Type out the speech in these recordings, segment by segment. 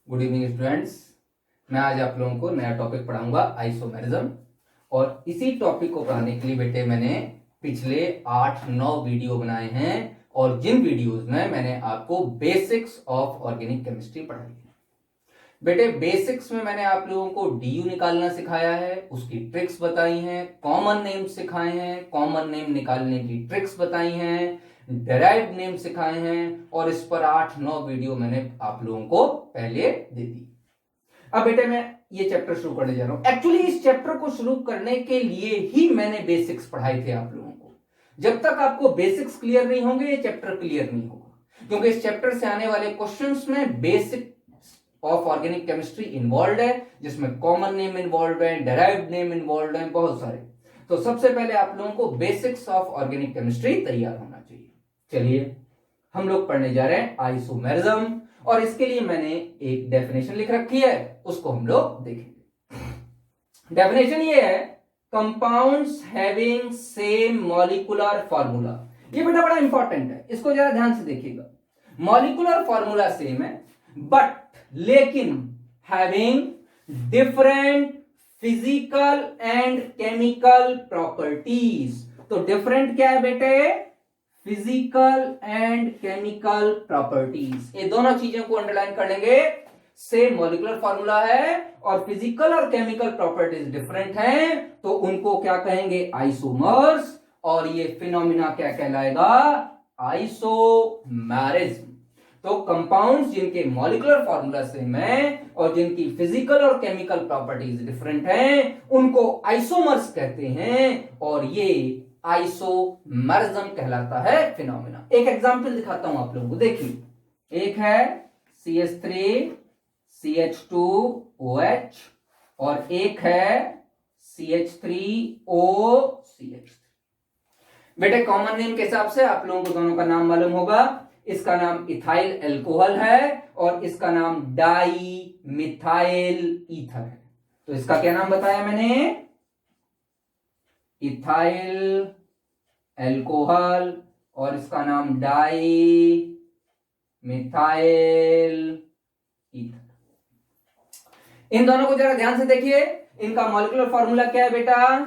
Good evening students. मैं आज आप लोगों को नया टॉपिक पढ़ाऊंगा आइसोमेरिज्म। और इसी टॉपिक को पढ़ाने के लिए बेटे मैंने पिछले 8-9 वीडियो बनाए हैं और जिन वीडियोस में मैंने आपको बेसिक्स ऑफ ऑर्गेनिक केमिस्ट्री पढ़ाई है। बेटे बेसिक्स में मैंने आप लोगों को डीयू निकालना सिखाया है, उसकी ट्रिक्स बताई हैं, कॉमन नेम सिखाए हैं, कॉमन नेम निकालने की ट्रिक्स बताई हैं, डेराइव्ड नेम सिखाए हैं और इस पर 8-9 वीडियो मैंने आप लोगों को पहले दे दी। अब बेटे मैं ये चैप्टर शुरू करने जा रहा हूं। एक्चुअली इस चैप्टर को शुरू करने के लिए ही मैंने बेसिक्स पढ़ाए थे आप लोगों को। जब तक आपको बेसिक्स क्लियर नहीं होंगे ये चैप्टर क्लियर नहीं होगा, क्योंकि इस चैप्टर से आने वाले क्वेश्चंस में basic of organic chemistry involve है, जिसमें कॉमन नेम इन्वॉल्व है, डेराइव्ड नेम इन्वॉल्व है, बहुत सारे। तो सबसे पहले आप लोगों को बेसिक्स ऑफ ऑर्गेनिक केमिस्ट्री तैयार होना चाहिए। चलिए हम लोग पढ़ने जा रहे हैं आइसोमेरिज्म, और इसके लिए मैंने एक डेफिनेशन लिख रखी है, उसको हम लोग देखेंगे। डेफिनेशन ये है, compounds having same molecular formula. ये बेटा बड़ा इंपॉर्टेंट है, इसको जरा ध्यान से देखिएगा। मॉलिक्यूलर फार्मूला सेम है, बट लेकिन having different physical and chemical properties. तो डिफरेंट क्या है बेटे? Physical and chemical properties. ये दोनों चीजों को अंडरलाइन कर लेंगे। सेम मॉलिक्यूलर फार्मूला है और फिजिकल और केमिकल प्रॉपर्टीज डिफरेंट हैं, तो उनको क्या कहेंगे? आइसोमर्स। और ये फिनोमिना क्या कहलाएगा? आइसोमेरिज्म। तो कंपाउंड्स जिनके मॉलिक्यूलर फार्मूला सेम है और जिनकी फिजिकल और केमिकल प्रॉपर्टीज डिफरेंट हैं, उनको आइसोमर्स कहते हैं, और ये आइसोमेरिज्म कहलाता है फिनोमिना। एक एग्जांपल दिखाता हूं आप लोगों को, देखिए। एक है CH3 CH2OH और एक है CH3O CH3। बेटे कॉमन नेम के हिसाब से आप लोगों को दोनों का नाम मालूम होगा। इसका नाम इथाइल एल्कोहल है और इसका नाम डाई मिथाइल ईथर है। तो इसका क्या नाम बताया मैंने? इथाइल एल्कोहल, और इसका नाम डाई मिथाइल ईथर। इन दोनों को जरा ध्यान से देखिए। इनका मॉलिक्यूलर फार्मूला क्या है बेटा?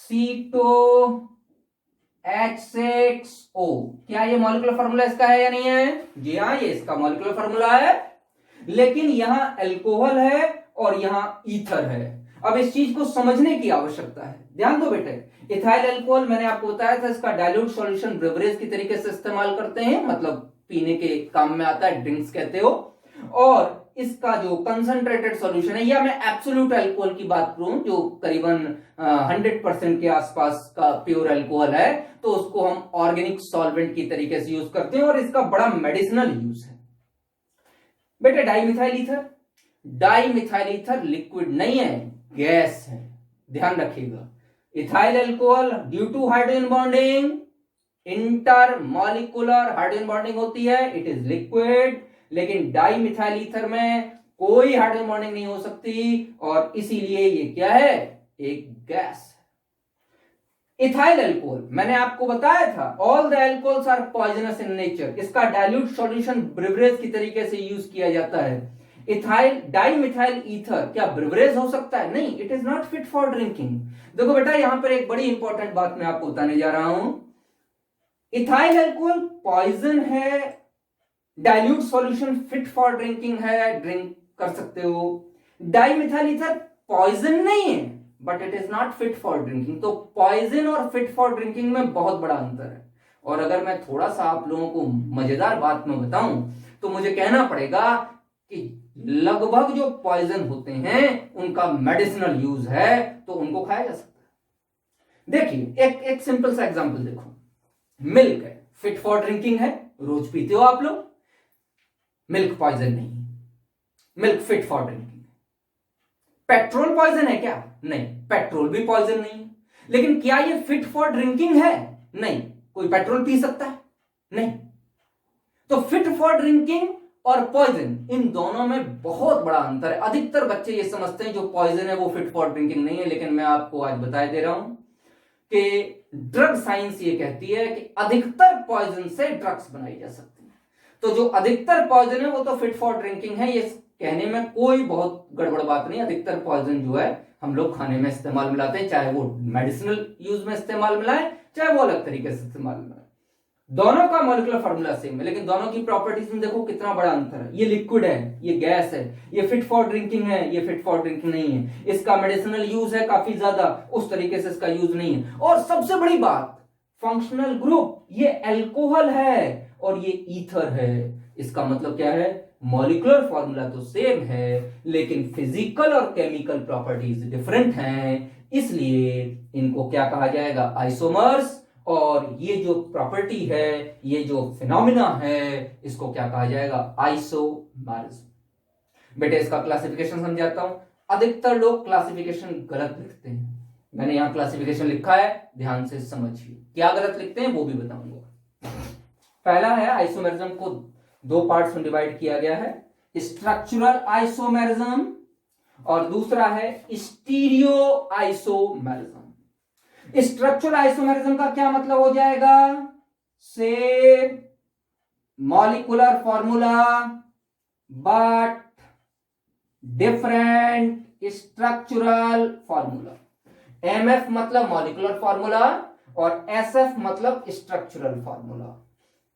C2H6O। क्या ये मॉलिक्यूलर फार्मूला इसका है या नहीं है? जी हाँ, ये इसका मॉलिक्यूलर फार्मूला है, लेकिन यहां एल्कोहल है और यहां ईथर है। अब इस चीज को समझने की आवश्यकता है, ध्यान दो बेटे। इथाइल एल्कोहल मैंने आपको बताया था, इसका डाइल्यूट सॉल्यूशन ब्रेवरेज की तरीके से इस्तेमाल करते हैं, मतलब पीने के काम में आता है, ड्रिंक्स कहते हो। और इसका जो कंसंट्रेटेड सॉल्यूशन है, या मैं एब्सोल्यूट अल्कोहल की बात करूं जो करीबन 100% के आसपास का प्योर अल्कोहल है, तो उसको हम ऑर्गेनिक सॉल्वेंट की तरीके से यूज करते हैं और इसका बड़ा मेडिसिनल यूज है। बेटे dimethyl ether, dimethyl ether liquid नहीं है, गैस है, ध्यान रखिएगा। Ethyl alcohol due to hydrogen bonding, intermolecular hydrogen bonding होती है, इट इज लिक्विड। लेकिन डाइमिथाइल ईथर में कोई हाइड्रोजन बॉन्डिंग नहीं हो सकती और इसीलिए ये क्या है? एक गैस। इथाइल अल्कोहल मैंने आपको बताया था, all the alcohols are poisonous in nature. इसका डाइल्यूट सॉल्यूशन ब्रिवरेज की तरीके से यूज किया जाता है। इथाइल डाइमिथाइल ईथर क्या ब्रिवरेज हो सकता है? नहीं, it is not fit for drinking. देखो बेटा, यहां पर एक बड़ी इंपॉर्टेंट बात मैं आपको बताने जा रहा हूं। इथाइल अल्कोहल पॉइजन है, dilute solution fit for drinking है, ड्रिंक कर सकते हो। डाइमिथाइल ईथर पॉइजन नहीं है, but it is not fit for drinking. तो पॉइजन और फिट फॉर ड्रिंकिंग में बहुत बड़ा अंतर है। और अगर मैं थोड़ा सा आप लोगों को मजेदार बात में बताऊं, तो मुझे कहना पड़ेगा कि लगभग जो पॉइजन होते हैं उनका मेडिसिनल यूज है, तो उनको खाया जा सकता है। देखिए एक सिंपल सा एग्जांपल देखो। मिल्क है, फिट फॉर ड्रिंकिंग है, रोज पीते हो आप लोग, मिल्क पॉइजन नहीं, milk fit for drinking. Petrol poison है क्या? नहीं, पेट्रोल भी पॉइजन नहीं है। लेकिन क्या ये फिट फॉर ड्रिंकिंग है? नहीं। कोई पेट्रोल पी सकता है? नहीं। तो फिट फॉर ड्रिंकिंग और पॉइजन, इन दोनों में बहुत बड़ा अंतर है। अधिकतर बच्चे ये समझते हैं जो पॉइजन है वो फिट फॉर ड्रिंकिंग नहीं है, लेकिन मैं आपको आज बता दे रहा हूं कि ड्रग साइंस ये कहती है कि अधिकतर पॉइजन से ड्रग्स बनाई जा सकती है। तो जो अधिकतर पॉइजन है वो तो फिट फॉर ड्रिंकिंग है, ये कहने में कोई बहुत गड़बड़ बात नहीं। अधिकतर पॉइजन जो है हम लोग खाने में इस्तेमाल में लाते हैं, चाहे वो मेडिसिनल यूज में इस्तेमाल में लाए, चाहे वो अलग तरीके से इस्तेमाल में लाए। दोनों का मॉलिक्यूलर फार्मूला सेम है, लेकिन दोनों की प्रॉपर्टीज में देखो कितना बड़ा अंतर है। ये लिक्विड है, ये गैस है, ये फिट फॉर ड्रिंकिंग है, ये फिट फॉर ड्रिंकिंग नहीं है। इसका मेडिसिनल यूज है काफी ज्यादा, उस तरीके से इसका यूज नहीं है। और सबसे बड़ी बात, फंक्शनल ग्रुप, ये अल्कोहल है और ये ईथर है। इसका मतलब क्या है, मॉलिक्यूलर फॉर्मूला तो सेम है, लेकिन फिजिकल और केमिकल प्रॉपर्टीज डिफरेंट हैं, इसलिए इनको क्या कहा जाएगा, आइसोमर्स। और ये जो प्रॉपर्टी है, ये जो फिनोमिना है, इसको क्या कहा जाएगा, आइसोमर्स। बेटे इसका क्लासिफिकेशन समझाता हूं। अधिकतर लोग क्लासिफिकेशन गलत लिखते हैं, मैंने यहां क्लासिफिकेशन लिखा है, ध्यान से समझिए। क्या गलत लिखते हैं वो भी बताऊंगा। पहला है, आइसोमेरिज्म को दो पार्ट्स में डिवाइड किया गया है, स्ट्रक्चरल आइसोमेरिज्म और दूसरा है स्टीरियो आइसोमेरिज्म। स्ट्रक्चरल आइसोमेरिज्म का क्या मतलब हो जाएगा, same molecular formula but different structural formula. MF मतलब मॉलिक्यूलर फॉर्मूला और एसएफ मतलब स्ट्रक्चरल फॉर्मूला।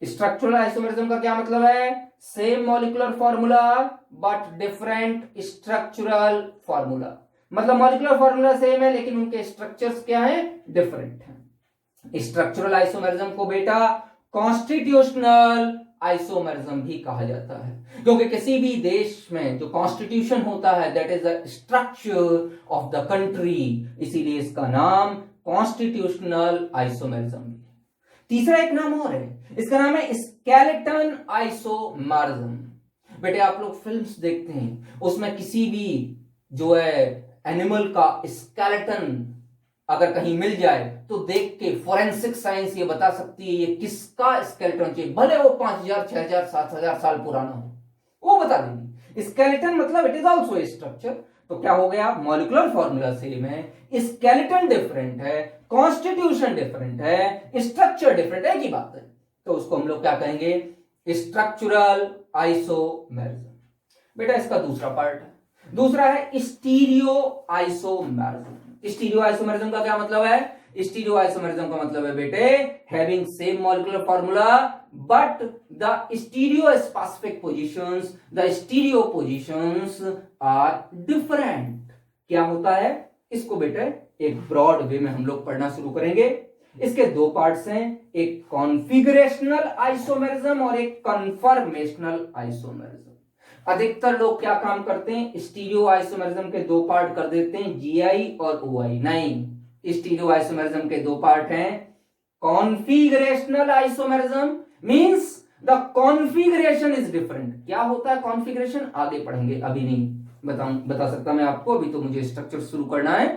स्ट्रक्चरल आइसोमेरिज्म का क्या मतलब है, same molecular formula but different structural formula. मतलब मॉलिक्यूलर फॉर्मूला सेम है, लेकिन उनके स्ट्रक्चर्स क्या हैं, डिफरेंट हैं। स्ट्रक्चरल आइसोमेरिज्म को बेटा कॉन्स्टिट्यूशनल आइसोमेरिज्म भी कहा जाता है, क्योंकि किसी भी देश में जो कॉन्स्टिट्यूशन होता है that is the structure of the country, इसीलिए इसका नाम कॉन्स्टिट्यूशनल आइसोमेरिज्म है। तीसरा एक नाम और है, इसका नाम है स्केलेटन आइसोमेरिज्म। बेटे आप लोग फिल्म्स देखते हैं, उसमें किसी भी जो है एनिमल का स्केलेटन अगर कहीं मिल जाए तो देख के फोरेंसिक साइंस ये बता सकती है ये किसका स्केलेटन चाहिए, भले वो 5000 6000 7000 साल पुराना हो, वो बता देंगे। स्केलेटन मतलब इट इज ऑल्सो स्ट्रक्चर। तो क्या हो गया, मॉलिक्यूलर फॉर्मूला सेम है, स्केलेटन डिफरेंट है, कॉन्स्टिट्यूशन डिफरेंट है, स्ट्रक्चर डिफरेंट है, की बात है। तो उसको हम लोग क्या कहेंगे, स्ट्रक्चरल आइसोमेरिज्म। बेटा इसका दूसरा पार्ट है, दूसरा है स्टीरियो आइसोमेरिज्म। स्टीरियो आइसोमेरिज्म का क्या मतलब है, स्टीरियो आइसोमेरिज्म का मतलब है बेटे having same molecular formula but the stereo specific positions, the stereo positions are different. क्या होता है, इसको बेटे एक ब्रॉड वे में हम लोग पढ़ना शुरू करेंगे। इसके दो पार्ट्स हैं, एक कॉन्फिगरेशनल आइसोमेरिज्म और एक कन्फर्मेशनल आइसोमेरिज्म। अधिकतर लोग क्या काम करते हैं, स्टीरियो आइसोमेरिज्म के दो पार्ट कर देते हैं, जीआई और ओआई। नहीं, स्टीरियो आइसोमेरिज्म के दो पार्ट हैं, configurational isomerism means the configuration is different. क्या होता है कॉन्फिगरेशन, आगे पढ़ेंगे, अभी नहीं बता सकता मैं आपको, अभी तो मुझे स्ट्रक्चर शुरू करना है।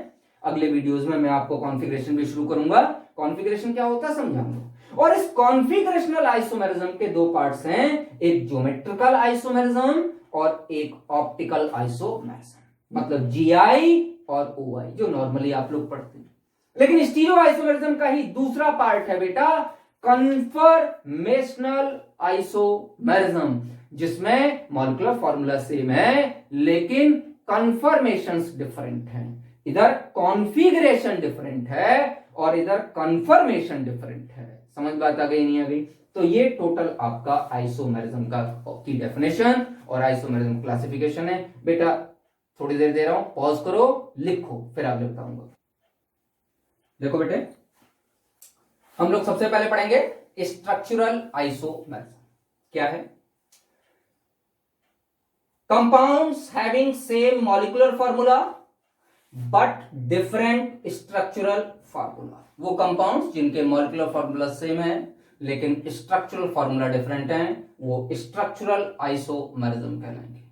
अगले वीडियोस में मैं आपको कॉन्फिगरेशन भी शुरू करूंगा, कॉन्फिगरेशन क्या होता है समझाऊंगा। और इस कॉन्फिगरेशनल आइसोमेरिज्म के दो पार्ट्स हैं, एक ज्योमेट्रिकल आइसोमेरिज्म और एक ऑप्टिकल आइसोमेरिज्म, मतलब जीआई और ओआई जो नॉर्मली आप लोग पढ़ते हैं। लेकिन स्टीरियो आइसोमेरिज्म का ही दूसरा पार्ट है बेटा कन्फर्मेशनल आइसोमेरिज्म, जिसमें मॉलिक्यूलर फॉर्मूला सेम है लेकिन कन्फर्मेशंस डिफरेंट हैं। इधर कॉन्फिगरेशन डिफरेंट है और इधर कन्फर्मेशन डिफरेंट है। समझ बात आ गई नहीं आ गई? तो ये टोटल आपका आइसोमेरिज्म का की डेफिनेशन और आइसोमेरिज्म क्लासिफिकेशन है। बेटा थोड़ी देर दे रहा हूं, पॉज करो, लिखो, फिर आगे बताऊंगा। देखो बेटे, हम लोग सबसे पहले पढ़ेंगे स्ट्रक्चरल आइसोमेरिज्म। क्या है? Compounds having same molecular formula but different structural formula. वो कंपाउंड्स जिनके मॉलिक्यूलर फॉर्मूला सेम है लेकिन स्ट्रक्चरल फॉर्मूला डिफरेंट है, वो स्ट्रक्चरल आइसोमेरिज्म कहलाएंगे।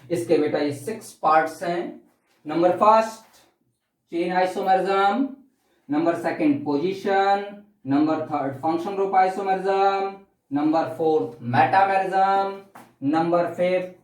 इसके बेटा ये 6 पार्ट्स हैं। Number first chain isomerism, number second position, number third function group isomerism, number fourth metamerism, number fifth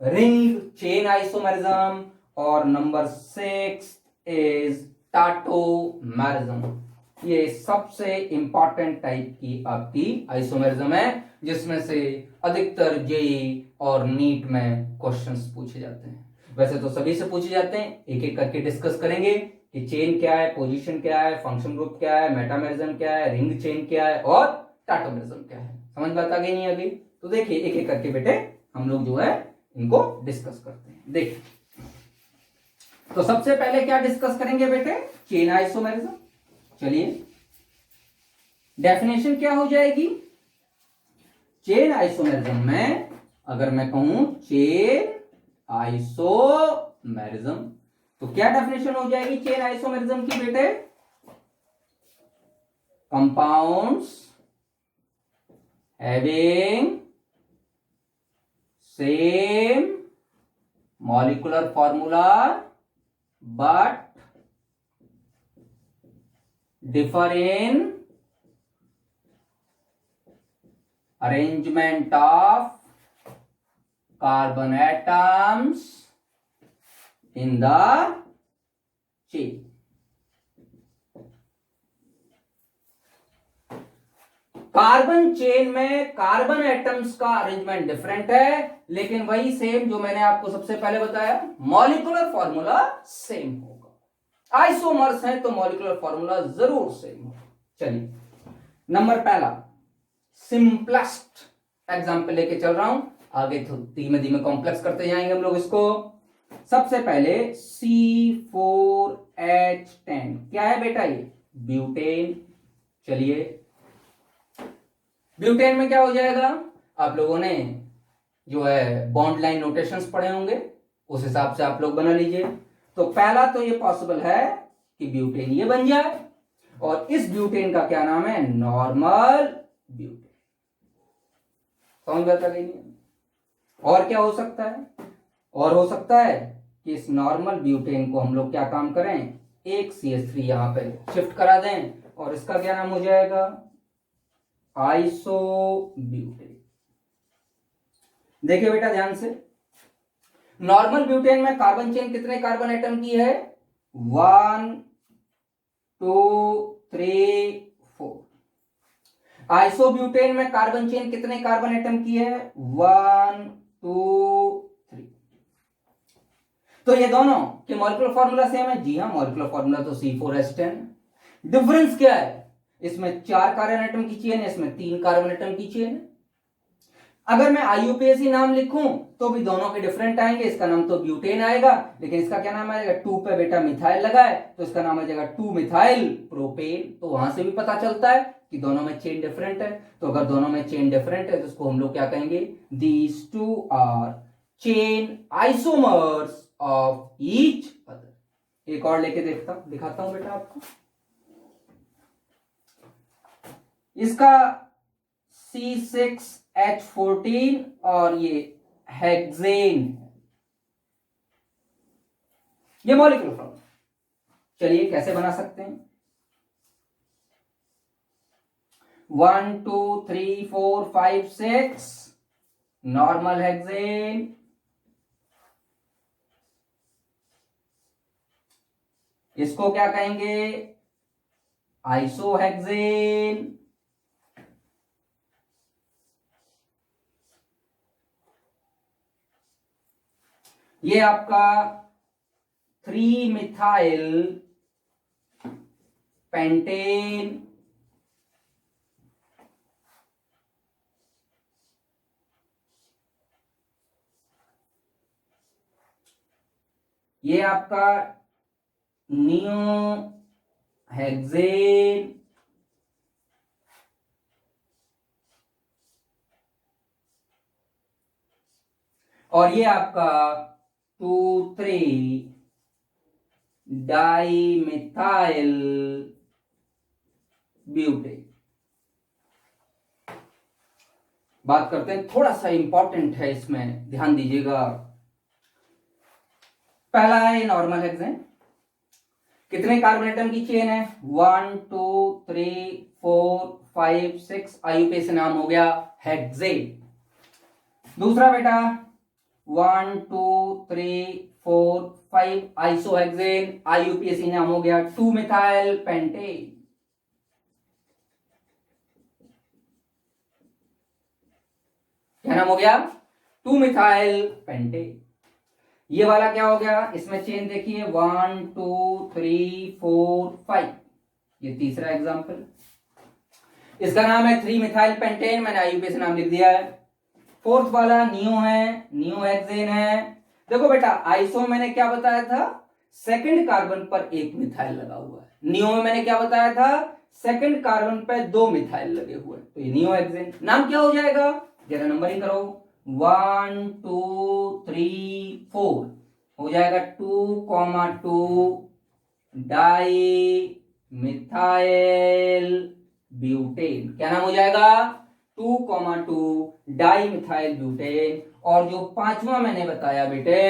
ring chain isomerism और नंबर 6 इज टाटोमेरिज्म। ये सबसे इंपॉर्टेंट टाइप की आपकी आइसोमेरिज्म है, जिसमें से अधिकतर जेई और नीट में क्वेश्चंस पूछे जाते हैं। वैसे तो सभी से पूछे जाते हैं, एक एक करके डिस्कस करेंगे कि चेन क्या है, पोजीशन क्या है, फंक्शन ग्रुप क्या है, मेटामेरिज्म क्या है, रिंग चेन क्या है और टाटोमेरिज्म क्या है। समझ बात आ गई नहीं आ गई? तो देखिए एक एक करके बेटे हम लोग जो है इनको डिस्कस करते हैं। देखिए तो सबसे पहले क्या डिस्कस करेंगे बेटे? Chain isomerism. चलिए डेफिनेशन क्या हो जाएगी चेन आइसोमेरिज्म में? अगर मैं कहूं चेन आइसोमेरिज्म तो क्या डेफिनेशन हो जाएगी चेन आइसोमेरिज्म की बेटे? Compounds having same molecular formula but differ in arrangement of carbon atoms in the chain. Carbon chain में कार्बन एटम्स का अरेंजमेंट डिफरेंट है, लेकिन वही सेम जो मैंने आपको सबसे पहले बताया, मॉलिक्यूलर फॉर्मूला सेम होगा। आइसोमर्स हैं तो मॉलिक्यूलर फॉर्मूला जरूर सेम होगा। चलिए नंबर पहला सिंपलेस्ट एग्जांपल लेके चल रहा हूं, आगे तो धीमे धीमे कॉम्प्लेक्स करते जाएंगे हम लोग इसको। सबसे पहले C4H10 क्या है बेटा? ये ब्यूटेन। चलिए ब्यूटेन में क्या हो जाएगा? आप लोगों ने जो है बॉन्ड लाइन नोटेशंस पढ़े होंगे, उस हिसाब से आप लोग बना लीजिए। तो पहला तो ये पॉसिबल है कि ब्यूटेन ये बन जाए, और इस ब्यूटेन का क्या नाम है? Normal butane. समझ बता गई? और क्या हो सकता है? और हो सकता है कि इस नॉर्मल ब्यूटेन को हम लोग क्या काम करें, एक CH3 यहां पे शिफ्ट करा दें, और इसका क्या नाम हो जाएगा? आइसोब्यूटेन। देखिए बेटा ध्यान से, नॉर्मल ब्यूटेन में कार्बन चेन कितने कार्बन एटम की है? 1 2 3 4। आइसोब्यूटेन में कार्बन चेन कितने कार्बन एटम की है? 1 2 3। तो ये दोनों के मॉलिक्यूलर फॉर्मूला सेम है? जी हाँ, मॉलिक्यूलर फॉर्मूला तो C4H10। डिफरेंस क्या है? इसमें 4 कार्बन एटम की चेन है, इसमें 3 कार्बन एटम की चेन है। अगर मैं IUPAC नाम लिखूं तो भी दोनों के डिफरेंट आएंगे। इसका नाम तो ब्यूटेन आएगा, लेकिन इसका क्या नाम आएगा? 2 पे बेटा मिथाइल लगा है तो इसका नाम आ जाएगा 2 मिथाइल प्रोपेन। तो वहां से भी पता चलता है कि दोनों में चेन डिफरेंट है। तो अगर दोनों में चेन डिफरेंट है तो इसको हम लोग क्या कहेंगे? These two are chain isomers of each other. एक और लेके दिखाता हूं बेटा आपको। इसका C6H14 और ये हेक्सेन, ये मॉलिक्यूलर फॉर्मूला। चलिए कैसे बना सकते हैं? 1 2 3 4 5 6 नॉर्मल हेक्सेन, इसको क्या कहेंगे? आइसोहेक्सेन। ये आपका 3 मिथाइल पेंटेन, ये आपका नियो हेक्सेन, और ये आपका 2 3 डाइमिथाइल ब्यूटेन। बात करते हैं, थोड़ा सा इंपॉर्टेंट है, इसमें ध्यान दीजिएगा। पहला है नॉर्मल हेक्सेन, कितने कार्बन एटम की चेन है? 1 2 3 4 5 6। IUPAC से नाम हो गया हेक्सेन। दूसरा बेटा 1 2 3 4 5 आइसोहेक्सेन, IUPAC नाम हो गया 2 मिथाइल पेंटेन। क्या नाम हो गया? 2 मिथाइल पेंटेन। ये वाला क्या हो गया? इसमें चेन देखिए 1 2 3 4 5, ये तीसरा एग्जांपल। इसका नाम है 3 मिथाइल पेंटेन, मैंने आईयूपीएसी नाम लिख दिया है। फोर्थ वाला नियो है, नियो हेक्सेन है। देखो बेटा आइसो मैंने क्या बताया था? सेकंड कार्बन पर एक मिथाइल लगा हुआ है। नियो में मैंने क्या बताया था? सेकंड कार्बन पर 2 मिथाइल लगे हुए हैं। तो ये नियो हेक्सेन। नाम क्या हो जाएगा? जरा नंबरिंग करो। 1 2 3 4 हो जाएगा 2,2 डाई मिथाइल ब्यूटेन। क्या नाम हो जाएगा? 2,2 डाई मिथाइल ब्यूटेन। और जो पांचवा मैंने बताया बेटे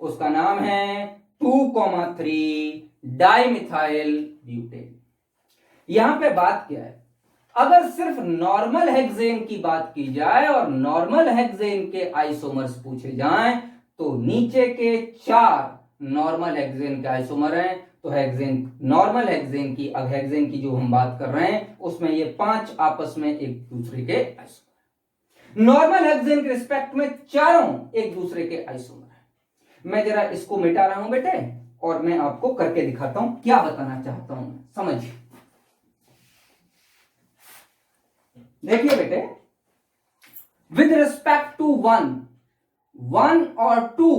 उसका नाम है 2,3 डाई मिथाइल ब्यूटेन। यहां पे बात क्या है? अगर सिर्फ नॉर्मल हेक्सेन की बात की जाए और नॉर्मल हेक्सेन के आइसोमर्स पूछे जाएं तो नीचे के 4 नॉर्मल हेक्सेन के आइसोमर हैं। तो हेक्सेन, नॉर्मल हेक्सेन की, अब हेक्सेन की जो हम बात कर रहे हैं उसमें ये 5 आपस में एक दूसरे के आइसोमर। नॉर्मल हेक्सेन के रिस्पेक्ट में चारों एक दूसरे के आइसोमर हैं। मैं जरा इसको मिटा रहा हूं बेटे और मैं आपको करके दिखाता हूं क्या बताना चाहता हूं। समझिए, देखिए बेटे, विद रिस्पेक्ट टू 1 और 2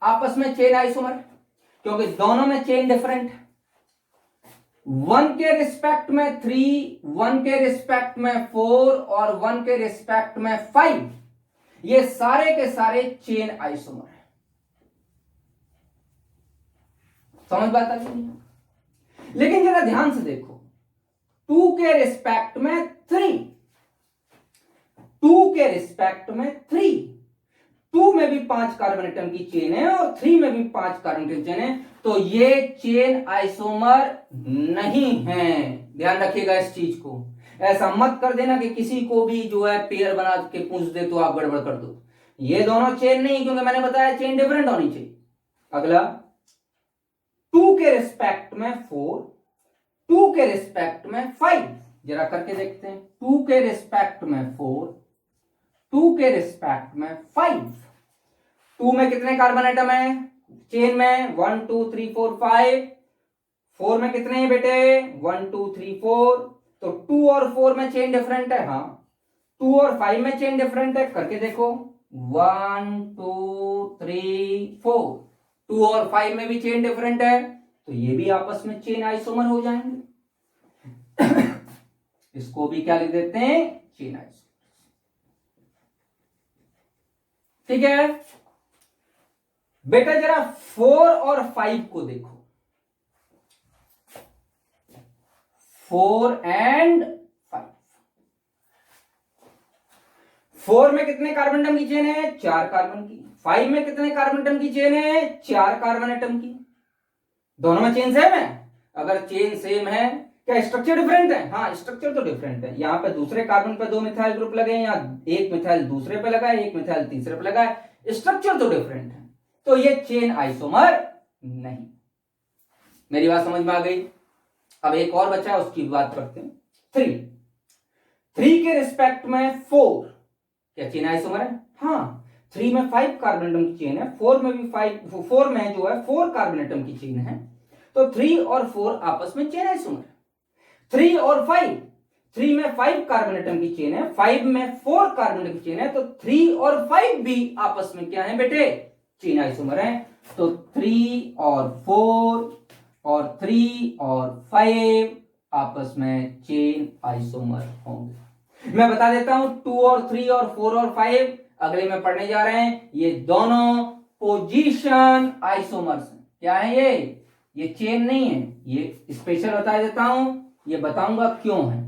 आपस में चेन आइसोमर, क्योंकि दोनों में चेन डिफरेंट है। 1 के रिस्पेक्ट में 3, 1 के रिस्पेक्ट में 4 और 1 के रिस्पेक्ट में 5, ये सारे के सारे चेन आइसोमर है। समझ बात आ गई? लेकिन जरा ध्यान से देखो, 2 के रिस्पेक्ट में 3, 2 के रिस्पेक्ट में 3, 2 में भी 5 कार्बन एटम की चेन है और 3 में भी 5 कार्बन की चेन है। तो ये चेन आइसोमर नहीं है। ध्यान रखिएगा इस चीज को। ऐसा मत कर देना कि किसी को भी जो है पेयर बना के पूछ दे तो आप गड़बड़ कर दो। ये दोनों चेन नहीं, क्योंकि मैंने बताया चेन डिफरेंट होनी चाहिए। अगला 2 के रिस्पेक्ट में 4, 2 के रिस्पेक्ट में 5, जरा करके देखते हैं। 2 के रिस्पेक्ट में 4, 2 के रिस्पेक्ट में 5, 2 में कितने कार्बन एटम है चेन में? 1 2 3 4 5। 4 में कितने हैं बेटे? 1 2 3 4। तो 2 और 4 में चेन डिफरेंट है। हाँ, 2 और 5 में चेन डिफरेंट है। करके देखो, 1 2 3 4, 2 और 5 में भी चेन डिफरेंट है। तो ये भी आपस में चेन आइसोमर हो जाएंगे। इसको भी क्या लिख देते हैं? Chain isomer. ठीक है बेटा, जरा 4 और 5 को देखो। 4 एंड 5, 4 में कितने कार्बन एटम की चेन है? 4 कार्बन की। 5 में कितने कार्बन एटम की चेन है? 4 कार्बन एटम की। दोनों में चेन सेम है? अगर चेन सेम है, क्या स्ट्रक्चर डिफरेंट है? हाँ, स्ट्रक्चर तो डिफरेंट है। यहां पे दूसरे कार्बन पे 2 मिथाइल ग्रुप लगे हैं, यहाँ एक मिथाइल दूसरे पे लगा है, एक मिथाइल तीसरे पे लगा है। स्ट्रक्चर तो डिफरेंट है, तो ये चेन आइसोमर नहीं। मेरी बात समझ में आ गई? अब एक और बचा, उसकी बात करते हैं। 3 के रिस्पेक्ट में 4, क्या चेन आइसोमर है? हाँ, 3 में 5 कार्बन एटम की चेन है, 4 में भी 4 में जो है 4 कार्बन एटम की चेन है। तो 3 और 4 आपस में चेन आइसोमर है। 3 और 5, 3 में 5 कार्बन एटम की चेन है, 5 में 4 कार्बन एटम की चेन है। तो 3 और 5 भी आपस में क्या है बेटे? चेन आइसोमर है। तो 3 और 4 और 3 और 5 आपस में चेन आइसोमर होंगे। मैं बता देता हूं, 2 और 3 और 4 और 5 अगले में पढ़ने जा रहे हैं। ये दोनों पोजीशन आइसोमर्स हैं। क्या है ये चेन नहीं है। ये स्पेशल बता देता हूं, ये बताऊंगा क्यों है।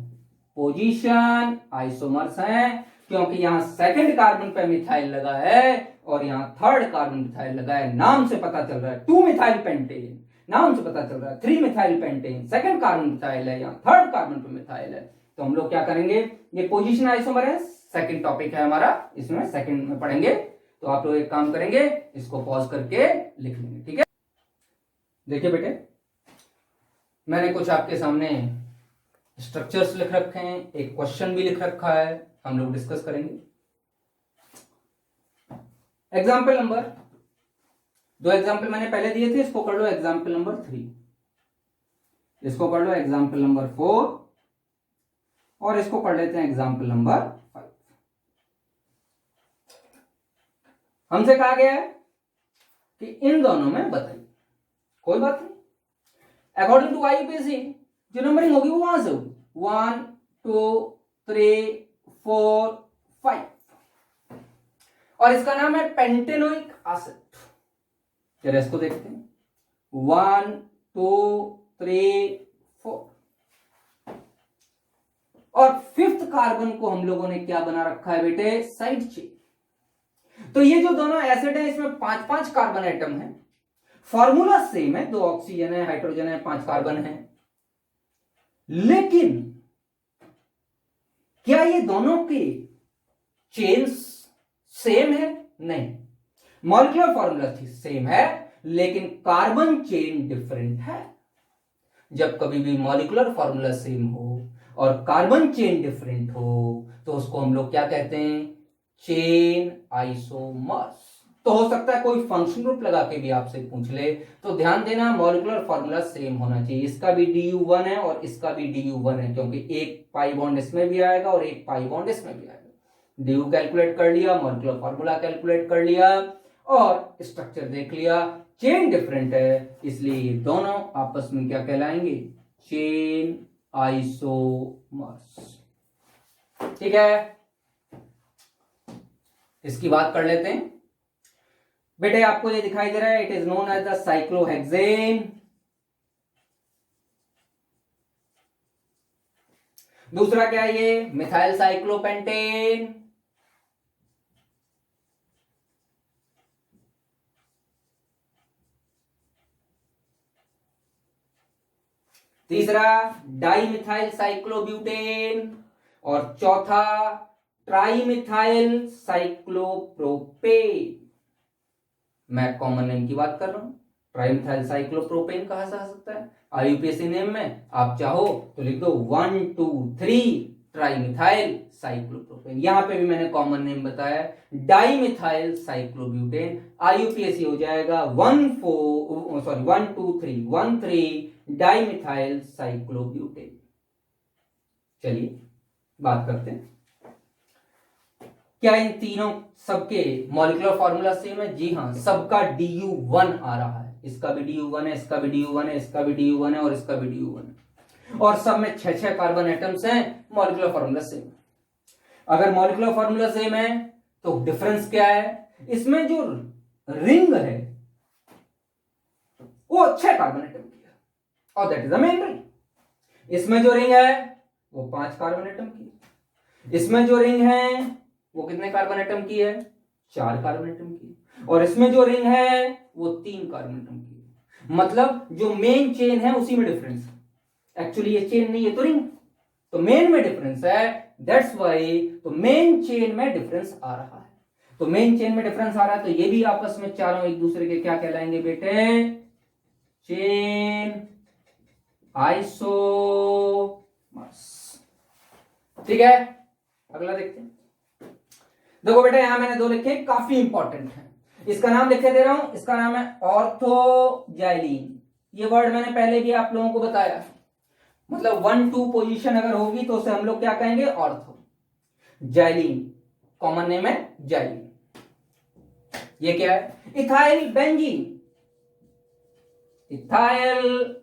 पोजीशन आइसोमर्स हैं क्योंकि यहां सेकंड कार्बन पे मिथाइल लगा है और यहां थर्ड कार्बन मिथाइल लगा है। नाम से पता चल रहा है 2 मिथाइल पेंटेन, नाम से पता चल रहा है 3 methyl pentane, second carbon methyl है, यहां थर्ड कार्बन पे मिथाइल है। तो हम लोग क्या करेंगे, ये पोजीशन आइसोमर है, सेकंड टॉपिक है हमारा, इसमें सेकंड में पढ़ेंगे। तो आप लोग एक काम करेंगे, इसको पॉज करके लिख लेंगे। ठीक है, देखिए बेटे, मैंने कुछ आपके सामने स्ट्रक्चर्स लिख रखे हैं, एक क्वेश्चन भी लिख रखा है, हम लोग डिस्कस करेंगे। एग्जाम्पल नंबर, दो एग्जाम्पल मैंने पहले दिए थे, इसको कर लो एग्जाम्पल नंबर 3, इसको कर लो एग्जाम्पल नंबर 4 और इसको कर लेते हैं एग्जाम्पल नंबर 5। हमसे कहा गया है कि इन दोनों में बताइए, कोई बात नहीं, अकॉर्डिंग टू आईयूपीएसी जो नंबरिंग होगी वो वहां से होगी 1 2 3 4 5 और इसका नाम है पेंटेनोइक एसिड। जरा इसको देखते हैं 1 2 3 4 और फिफ्थ कार्बन को हम लोगों ने क्या बना रखा है बेटे, साइड चेन। तो ये जो दोनों एसिड है इसमें 5-5 कार्बन एटम है, फॉर्मूला सेम है, 2 ऑक्सीजन है, हाइड्रोजन है, 5 कार्बन है, लेकिन क्या ये दोनों के चेन्स सेम है? नहीं, मॉलिक्यूलर फॉर्मूला सेम है लेकिन कार्बन चेन डिफरेंट है। जब कभी भी मॉलिक्यूलर फॉर्मूला सेम हो और कार्बन चेन डिफरेंट हो तो उसको हम लोग क्या कहते हैं, चेन आइसोमर्स। तो हो सकता है कोई फंक्शन ग्रुप लगा के भी आपसे पूछ ले, तो ध्यान देना मॉलिक्यूलर फॉर्मूला सेम होना चाहिए। इसका भी DU1 है और इसका भी DU1 है, क्योंकि एक पाई बॉन्ड इसमें भी आएगा और एक पाई बॉन्ड इसमें भी आएगा। DU कैलकुलेट कर लिया, मॉलिक्यूलर फॉर्मूला कैलकुलेट कर लिया और स्ट्रक्चर देख लिया, चेन डिफरेंट है, इसलिए ये दोनों आपस में क्या कहलाएंगे, चेन आइसोमर्स। ठीक है, इसकी बात कर लेते हैं बेटे। आपको ये दिखाई दे रहा है, it is known as the cyclohexane. दूसरा क्या है ये, मिथाइल साइक्लोपेंटेन। तीसरा डाइमिथाइल साइक्लोब्यूटेन और चौथा ट्राइमिथाइल साइक्लोप्रोपेन। मैं कॉमन नेम की बात कर रहा हूं, ट्राइमिथाइल साइक्लोप्रोपेन कहा जा सकता है आईयूपीएसी नेम में। आप चाहो तो लिख दो 1 2 3 ट्राइमिथाइल साइक्लोप्रोपेन। यहां पे भी मैंने कॉमन नेम बताया डाइमिथाइल साइक्लोब्यूटेन। आईयूपीएसी हो जाएगा 1 2 3 1 3 डाइमिथाइल साइक्लोब्यूटेन। चलिए बात करते हैं, क्या इन तीनों सबके मॉलिक्यूलर फॉर्मूला सेम है? जी हाँ, सबका DU1 आ रहा है। इसका भी DU1 है, इसका भी DU1 है, इसका भी DU1 है और इसका भी DU1 है, और सब में 6-6 कार्बन एटम्स हैं। Molecular formula same. अगर मॉलिक्यूलर फॉर्मूला सेम है तो डिफरेंस क्या है? इसमें जो रिंग है वो 6 कार्बन एटम की है और that is the main ring. इसमें जो रिंग है वो 5 कार्बन एटम की है। इसमें जो रिंग है वो कितने कार्बन एटम की है? 4 कार्बन एटम की। और इसमें जो रिंग है वो 3 कार्बन एटम की है। मतलब जो मेन चेन है उसी में डिफरेंस है। एक्चुअली ये चेन नहीं है तो रिंग, तो मेन में डिफरेंस है, दैट्स वाई तो मेन चेन में डिफरेंस आ रहा है। तो मेन चेन में डिफरेंस आ रहा है तो ये भी आपस में चारों एक दूसरे के क्या कहलाएंगे बेटे? Chain isomers. ठीक है, अगला देखते हैं। देखो बेटा यहां मैंने 2 लिखे, काफी इंपॉर्टेंट है। इसका नाम लिखे दे रहा हूं, इसका नाम है ऑर्थोजाइलीन। ये वर्ड मैंने पहले भी आप लोगों को बताया, मतलब 1-2 पोजीशन अगर होगी तो उसे हम लोग क्या कहेंगे? ऑर्थो। जाइलीन कॉमन नेम है जाइलीन। ये क्या है? Ethyl benzene. इथाइल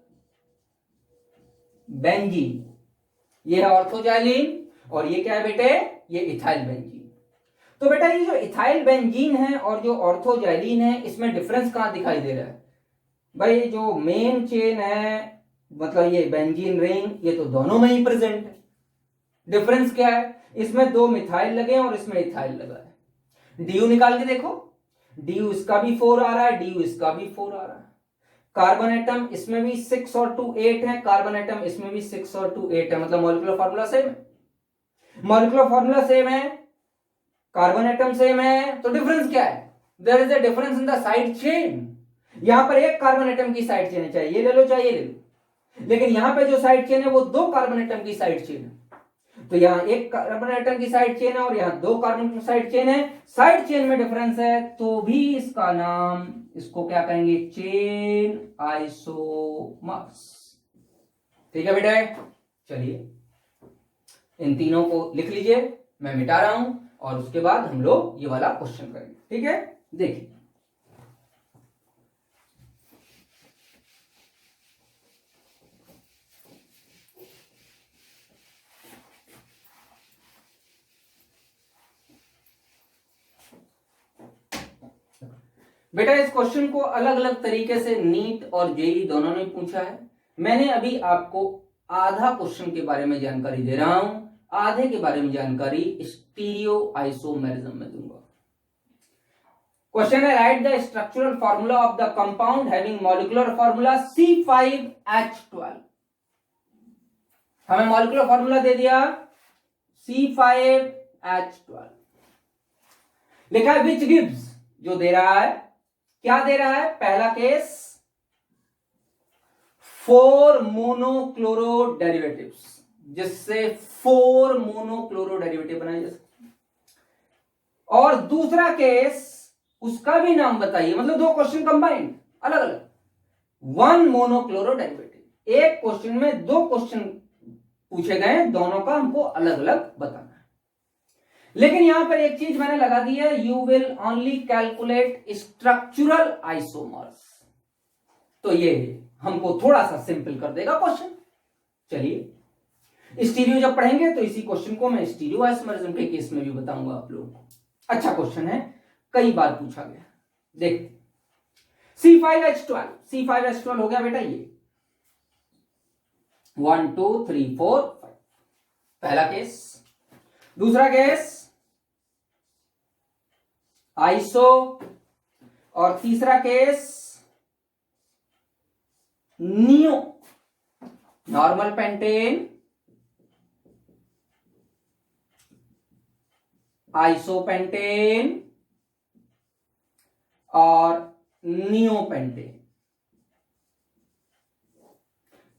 बेंजीन ये है ऑर्थोजाइलीन और ये क्या है बेटे? ये इथाइल बेंजीन। तो बेटा ये जो इथाइल बेंजीन है और जो ऑर्थोजाइलीन है इसमें डिफरेंस कहां दिखाई दे रहा है? भाई जो मेन चेन है, मतलब ये बेंजीन रिंग, ये तो दोनों में ही प्रेजेंट है। डिफरेंस क्या है? इसमें 2 मिथाइल लगे और इसमें इथाइल लगा है। DU निकाल के देखो, DU इसका भी 4 आ रहा है, DU इसका भी 4 आ रहा है। कार्बन एटम इसमें भी 6 और 2 8 है, कार्बन एटम इसमें भी 6 और 2 8 है, मतलब मॉलिक्यूलर फार्मूला सेम है। मॉलिक्यूलर फार्मूला सेम है, कार्बन एटम सेम है, तो डिफरेंस क्या है? There is a difference in the side chain. यहां पर एक कार्बन एटम की साइड चेन है, चाहे ये ले लो चाहे ये ले लो, लेकिन यहां पे जो साइड चेन है वो 2 कार्बन एटम की साइड चेन है। तो यहाँ एक कार्बन एटम की साइड चेन है और यहाँ दो कार्बन की साइड चेन है, साइड चेन में डिफरेंस है, तो भी इसका नाम, इसको क्या कहेंगे, चेन आइसोमर्स। ठीक है बेटा, चलिए इन तीनों को लिख लीजिए, मैं मिटा रहा हूं और उसके बाद हम लोग ये वाला क्वेश्चन करेंगे। ठीक है, देखिए बेटा, इस क्वेश्चन को अलग अलग तरीके से नीट और जेई दोनों ने पूछा है। मैंने अभी आपको आधा क्वेश्चन के बारे में जानकारी दे रहा हूं, आधे के बारे में जानकारी स्टीरियो आइसोमेरिज्म में दूंगा। क्वेश्चन है, right the structural formula of the compound having molecular formula C5H12। हमें मॉलिक्यूलर फॉर्मूला दे दिया C5H12, लिखा है विच गिव्स, जो दे रहा है, क्या दे रहा है, पहला केस 4 मोनोक्लोरो डेरिवेटिव्स, जिससे 4 मोनोक्लोरो डेरिवेटिव बनाए जा सकते हैं। और दूसरा केस, उसका भी नाम बताइए, मतलब दो क्वेश्चन कंबाइंड अलग अलग, 1 मोनोक्लोरो डेरिवेटिव। एक क्वेश्चन में दो क्वेश्चन पूछे गए, दोनों का हमको अलग अलग बताना है। लेकिन यहां पर एक चीज मैंने लगा दी है, you will only calculate structural isomers, तो ये हमको थोड़ा सा सिंपल कर देगा क्वेश्चन। चलिए स्टीरियो जब पढ़ेंगे तो इसी क्वेश्चन को मैं स्टीरियो आइसोमरिज्म के केस में भी बताऊंगा आप लोगों को। अच्छा क्वेश्चन है, कई बार पूछा गया, देखते C5H12, C5H12 हो गया बेटा, ये 1 2 3 4 5, पहला केस। दूसरा केस आइसो, और तीसरा case neo, normal pentane, isopentane और नियोपेंटेन।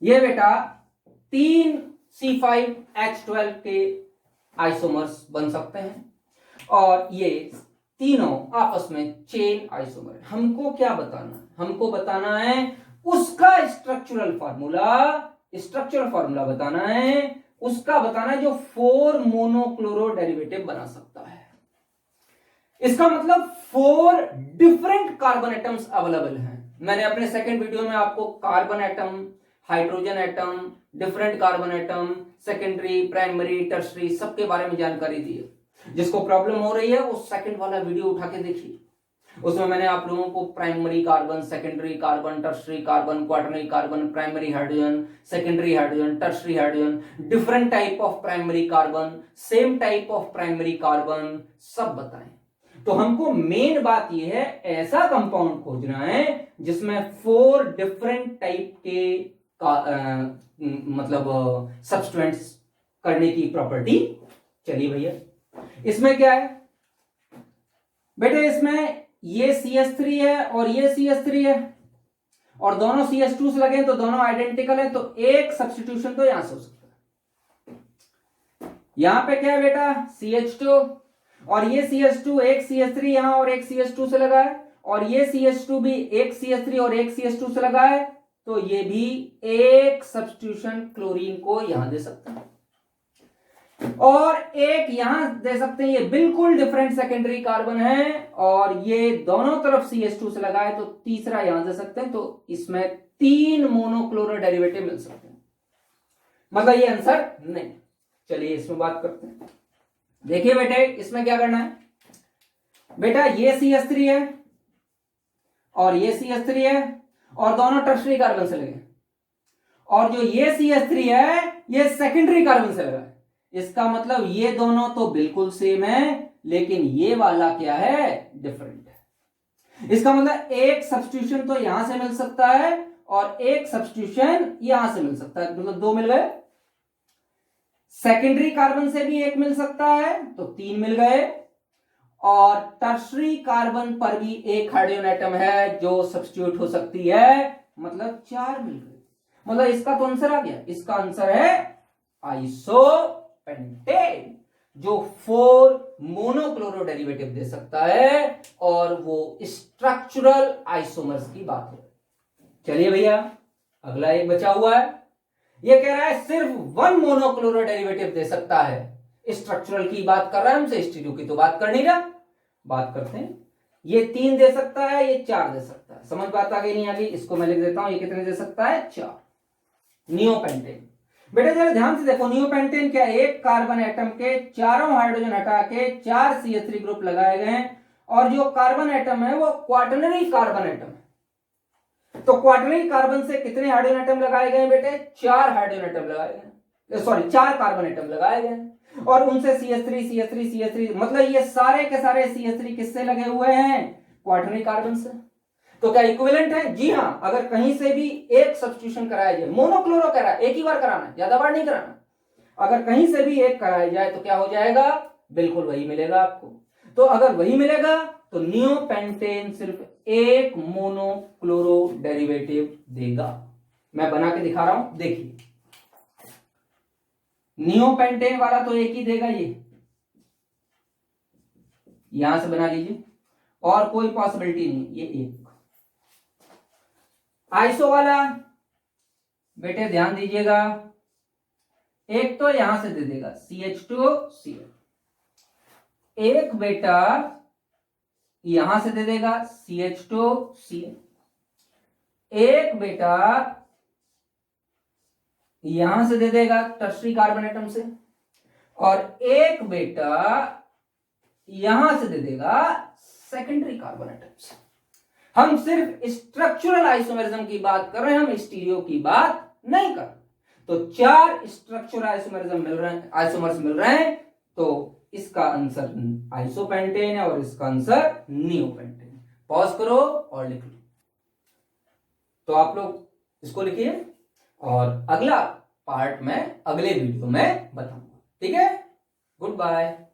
ये बेटा 3 C5H12 के आइसोमर्स बन सकते हैं, और ये तीनों आपस में चेन आइसोमर। हमको क्या बताना है, हमको बताना है उसका स्ट्रक्चरल फॉर्मूला, स्ट्रक्चरल फॉर्मूला बताना है, उसका बताना है जो 4 मोनोक्लोरो डेरिवेटिव बना सकता है। इसका मतलब 4 डिफरेंट कार्बन एटम्स अवेलेबल हैं। मैंने अपने सेकंड वीडियो में आपको carbon atom, hydrogen atom, different carbon atom, secondary, primary, tertiary, सबके बारे में जानकारी दी है। जिसको प्रॉब्लम हो रही है वो सेकंड वाला वीडियो उठा के देखिए, उसमें मैंने आप लोगों को primary carbon, secondary carbon, tertiary carbon, quaternary carbon, primary hydrogen, secondary hydrogen, tertiary hydrogen, different type of primary carbon, same type of primary carbon, सब बताएं। तो हमको मेन बात यह है, ऐसा कंपाउंड खोजना है जिसमें 4 डिफरेंट टाइप के मतलब सब्सटेंट्स करने की प्रॉपर्टी। चलिए भैया, इसमें क्या है बेटे, इसमें ये CH3 है और ये CH3 है, और दोनों CH2 से लगे हैं तो दोनों आइडेंटिकल है, तो एक सब्स्टिट्यूशन तो यहां से हो सकता है। यहां पे क्या है बेटा, CH2, और ये CH2, एक CH3 यहां और एक CH2 से लगा है, और ये CH2 भी एक CH3 और एक CH2 से लगा है, तो ये भी एक सब्स्टिट्यूशन क्लोरीन को यहां दे सकता है, और एक यहां दे सकते हैं। ये बिल्कुल डिफरेंट सेकेंडरी कार्बन है, और ये दोनों तरफ CH2 से लगा है, तो तीसरा यहां दे सकते हैं, तो इसमें 3 मोनोक्लोरो डेरिवेटिव मिल सकते हैं। मतलब ये आंसर नहीं। चलिए इसमें बात करते हैं। देखिए बेटे, इसमें क्या करना है बेटा, ये CH3 है और ये CH3 है, और दोनों टर्शरी कार्बन से लगे, और जो ये CH3 है ये सेकेंडरी कार्बन से लगा है। इसका मतलब ये दोनों तो बिल्कुल सेम है, लेकिन ये वाला क्या है, डिफरेंट है। इसका मतलब एक सब्स्टिट्यूशन तो यहां से मिल सकता है और एक सब्स्टिट्यूशन यहां से मिल सकता है, मतलब 2 मिल गए। सेकेंडरी कार्बन से भी एक मिल सकता है, तो 3 मिल गए, और टर्शरी कार्बन पर भी एक हाइड्रोजन एटम है जो सब्स्टिट्यूट हो सकती है, मतलब 4 मिल गए। मतलब इसका तो आंसर आ गया, इसका आंसर है आइसो पेंटेन, जो 4 मोनोक्लोरो डेरिवेटिव दे सकता है, और वो स्ट्रक्चरल आइसोमर्स की बात है। चलिए भैया, अगला एक बचा हुआ है। ये कह रहा है सिर्फ 1 मोनोक्लोरो डेरिवेटिव दे सकता है। स्ट्रक्चरल की बात कर रहा है हमसे, स्टीरियो की तो बात कर नहीं रहा। बात करते हैं। ये 3 दे सकता है, ये 4 दे सकता है। समझ बात आ गई नहीं आ गई? इसको मैं लिख देता हूं। ये कितने दे सकता है? 4। नियोपेंटेन। बेटा जरा ध्यान से देखो, नियोपेंटेन क्या है? एक कार्बन एटम के चारों हाइड्रोजन हटा के 4 CH3 ग्रुप लगाए गए हैं, और जो कार्बन एटम है वो क्वाटरनरी कार्बन एटम है। तो क्वाटरनरी कार्बन से कितने हाइड्रोजन एटम लगाए गए बेटे? 4 हाइड्रोजन एटम लगाए गए, सॉरी 4 कार्बन एटम लगाए गए, और उनसे CH3 CH3 CH3, मतलब ये सारे के सारे CH3 किससे लगे हुए हैं? क्वाटरनरी कार्बन से। तो क्या इक्विवेलेंट है? जी हां। अगर कहीं से भी एक सब्स्टिट्यूशन कराया जाए, मोनोक्लोरो कह रहा है, एक ही बार कराना, ज्यादा बार नहीं कराना। अगर कहीं से भी एक कराया जाए तो क्या हो जाएगा? बिल्कुल वही मिलेगा आपको। तो अगर वही मिलेगा तो नियोपेंटेन सिर्फ एक मोनोक्लोरो डेरिवेटिव देगा। मैं बना के दिखा रहा हूं, देखिए। नियोपेंटेन वाला तो एक ही देगा, ये यहां से बना लीजिए, और कोई पॉसिबिलिटी नहीं, ये एक। आइसो वाला बेटे ध्यान दीजिएगा, एक तो यहां से दे देगा CH2Cl, एक बेटा यहां से दे देगा CH2Cl, एक बेटा यहां से दे देगा टर्शरी कार्बन एटम से, और एक बेटा यहां से दे देगा सेकेंडरी कार्बन एटम से। हम सिर्फ स्ट्रक्चरल आइसोमेरिज्म की बात कर रहे हैं, हम स्टीरियो की बात नहीं कर रहे। तो 4 स्ट्रक्चरल आइसोमेरिज्म मिल रहे हैं, आइसोमर्स मिल रहे हैं। तो इसका आंसर आइसोपेंटेन है और इसका आंसर नियोपेंटेन। पॉज करो और लिख लो। तो आप लोग इसको लिखिए, और अगला पार्ट में अगले वीडियो में बताऊंगा। ठीक है, गुड बाय।